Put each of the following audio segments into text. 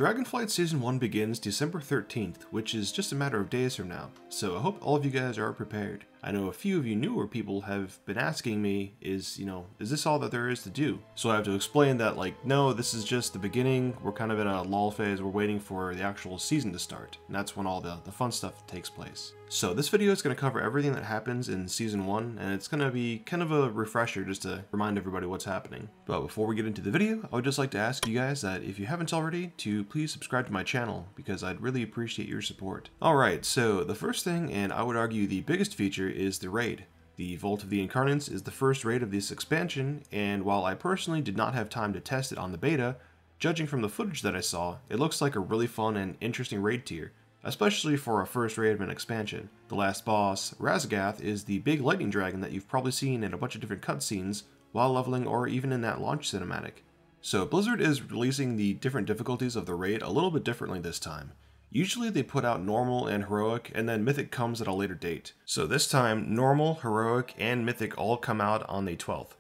Dragonflight Season 1 begins December 13th, which is just a matter of days from now, so I hope all of you guys are prepared. I know a few of you newer people have been asking me, is this all that there is to do? So I have to explain that, no, this is just the beginning, we're kind of in a lull phase, we're waiting for the actual season to start, and that's when all the fun stuff takes place. So this video is going to cover everything that happens in Season 1, and it's going to be kind of a refresher just to remind everybody what's happening. But before we get into the video, I would just like to ask you guys that if you haven't already, to please subscribe to my channel, because I'd really appreciate your support. Alright, so the first thing, and I would argue the biggest feature, is the raid. The Vault of the Incarnates is the first raid of this expansion, and while I personally did not have time to test it on the beta, judging from the footage that I saw, it looks like a really fun and interesting raid tier, especially for a first raid of an expansion. The last boss, Razgath, is the big lightning dragon that you've probably seen in a bunch of different cutscenes while leveling or even in that launch cinematic. So Blizzard is releasing the different difficulties of the raid a little bit differently this time. Usually they put out normal and heroic, and then mythic comes at a later date. So this time, normal, heroic, and mythic all come out on the 12th.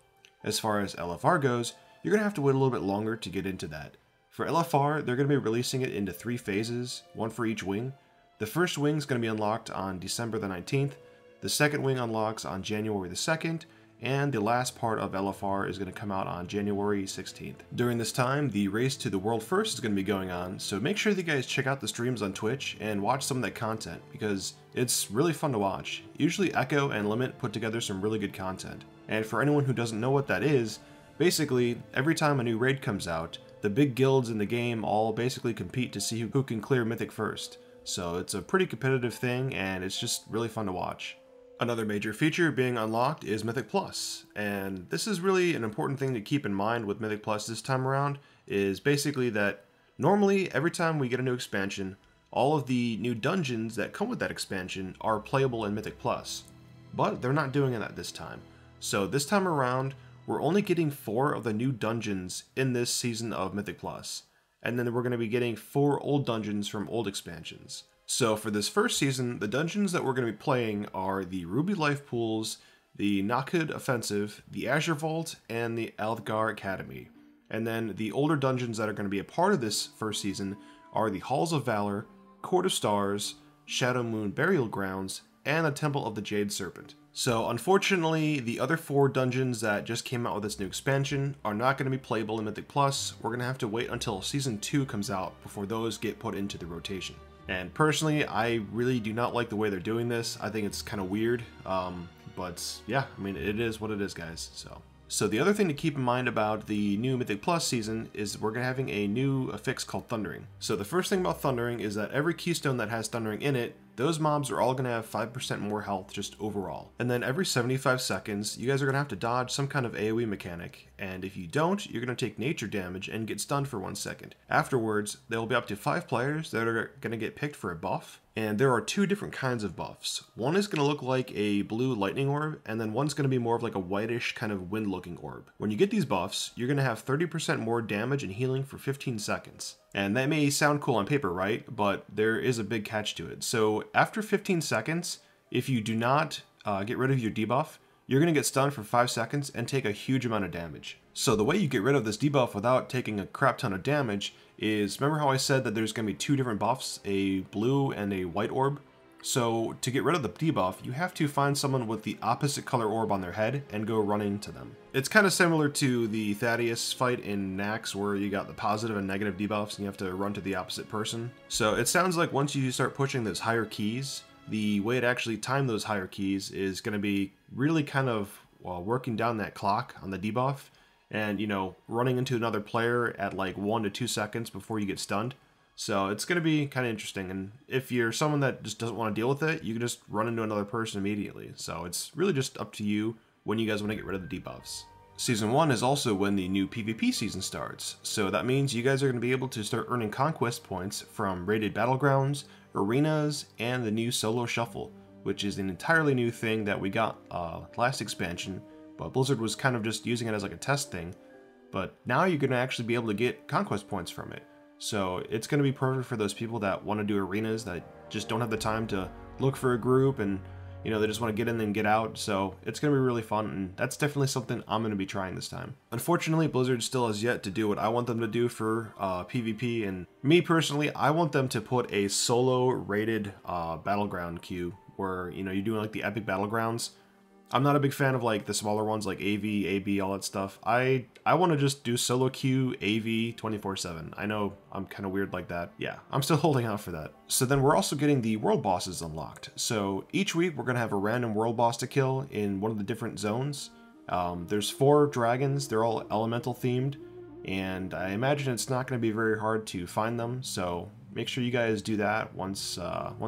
As far as LFR goes, you're going to have to wait a little bit longer to get into that. For LFR, they're going to be releasing it into 3 phases, one for each wing. The first wing is going to be unlocked on December the 19th, the second wing unlocks on January the 2nd, and the last part of LFR is going to come out on January 16th. During this time, the race to the world first is going to be going on, so make sure that you guys check out the streams on Twitch and watch some of that content, because it's really fun to watch. Usually Echo and Limit put together some really good content. And for anyone who doesn't know what that is, basically, every time a new raid comes out, the big guilds in the game all basically compete to see who can clear Mythic first. So it's a pretty competitive thing, and it's just really fun to watch. Another major feature being unlocked is Mythic Plus, and this is really an important thing to keep in mind with Mythic Plus this time around, is basically that normally every time we get a new expansion, all of the new dungeons that come with that expansion are playable in Mythic Plus, but they're not doing that this time. So this time around, we're only getting 4 of the new dungeons in this season of Mythic Plus, and then we're going to be getting 4 old dungeons from old expansions. So for this first season, the dungeons that we're going to be playing are the Ruby Life Pools, the Nakhud Offensive, the Azure Vault, and the Althgar Academy. And then the older dungeons that are going to be a part of this first season are the Halls of Valor, Court of Stars, Shadow Moon Burial Grounds, and the Temple of the Jade Serpent. So unfortunately, the other 4 dungeons that just came out with this new expansion are not going to be playable in Mythic Plus. We're going to have to wait until Season 2 comes out before those get put into the rotation. And personally, I really do not like the way they're doing this. I think it's kind of weird, but yeah, I mean, it is what it is, guys. So the other thing to keep in mind about the new Mythic Plus season is we're going to having a new affix called Thundering. So the first thing about Thundering is that every keystone that has Thundering in it, those mobs are all going to have 5% more health just overall. And then every 75 seconds, you guys are going to have to dodge some kind of AoE mechanic, and if you don't, you're going to take nature damage and get stunned for 1 second. Afterwards, there will be up to 5 players that are going to get picked for a buff, and there are 2 different kinds of buffs. One is going to look like a blue lightning orb, and then one's going to be more of like a whitish kind of wind-looking orb. When you get these buffs, you're going to have 30% more damage and healing for 15 seconds. And that may sound cool on paper, right? But there is a big catch to it. So after 15 seconds, if you do not get rid of your debuff, you're going to get stunned for 5 seconds and take a huge amount of damage. So the way you get rid of this debuff without taking a crap ton of damage is, remember how I said that there's going to be 2 different buffs, a blue and a white orb? So to get rid of the debuff, you have to find someone with the opposite color orb on their head and go running to them. It's kind of similar to the Thaddeus fight in Nax, where you got the positive and negative debuffs and you have to run to the opposite person. So it sounds like once you start pushing those higher keys, the way to actually time those higher keys is going to be really kind of working down that clock on the debuff and, running into another player at like 1 to 2 seconds before you get stunned. So it's going to be kind of interesting, and if you're someone that just doesn't want to deal with it, you can just run into another person immediately. So it's really just up to you when you guys want to get rid of the debuffs. Season 1 is also when the new PvP season starts, so that means you guys are going to be able to start earning conquest points from raided battlegrounds, arenas, and the new solo shuffle, which is an entirely new thing that we got last expansion, but Blizzard was kind of just using it as like a test thing. But now you're going to actually be able to get conquest points from it. So it's going to be perfect for those people that want to do arenas that just don't have the time to look for a group and, You know, they just want to get in and get out, so it's going to be really fun, and that's definitely something I'm going to be trying this time. Unfortunately, Blizzard still has yet to do what I want them to do for PvP, and me personally, I want them to put a solo rated battleground queue where, you know, you're doing like the epic battlegrounds. I'm not a big fan of like the smaller ones like AV, AB, all that stuff. I want to just do solo queue AV 24/7. I know I'm kind of weird like that. Yeah, I'm still holding out for that. So then we're also getting the world bosses unlocked. So each week we're going to have a random world boss to kill in one of the different zones. There's 4 dragons. They're all elemental themed. And I imagine it's not going to be very hard to find them. So make sure you guys do that once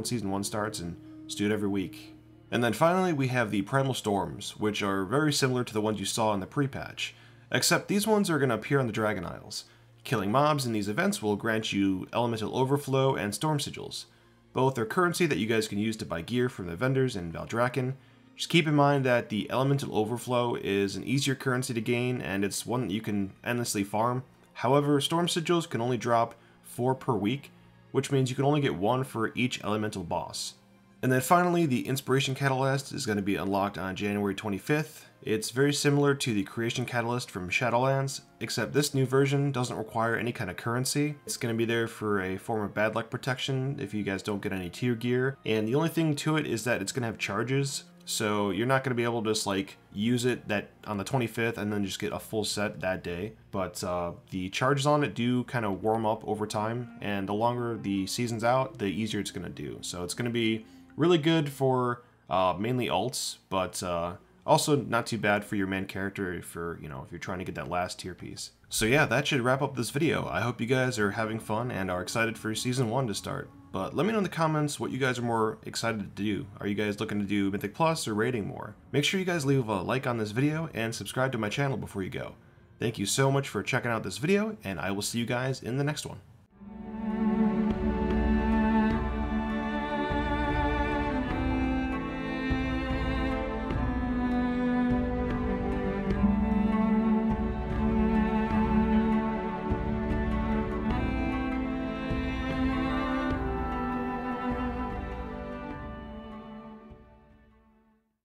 Season 1 starts, and just do it every week. And then finally we have the primal storms, which are very similar to the ones you saw in the pre-patch, except these ones are going to appear on the Dragon Isles. Killing mobs in these events will grant you elemental overflow and storm sigils. Both are currency that you guys can use to buy gear from the vendors in Valdrakken. Just keep in mind that the elemental overflow is an easier currency to gain, and it's one that you can endlessly farm. However, storm sigils can only drop 4 per week, which means you can only get 1 for each elemental boss. And then finally, the Inspiration Catalyst is going to be unlocked on January 25th. It's very similar to the Creation Catalyst from Shadowlands, except this new version doesn't require any kind of currency. It's going to be there for a form of bad luck protection if you guys don't get any tier gear. And the only thing to it is that it's going to have charges, so you're not going to be able to just like use it that on the 25th and then just get a full set that day. But the charges on it do kind of warm up over time, and the longer the season's out, the easier it's going to do. So it's going to be really good for mainly alts, but also not too bad for your main character for, you know, if you're trying to get that last tier piece. So yeah, that should wrap up this video. I hope you guys are having fun and are excited for Season 1 to start. But let me know in the comments what you guys are more excited to do. Are you guys looking to do Mythic Plus or raiding more? Make sure you guys leave a like on this video and subscribe to my channel before you go. Thank you so much for checking out this video, and I will see you guys in the next one.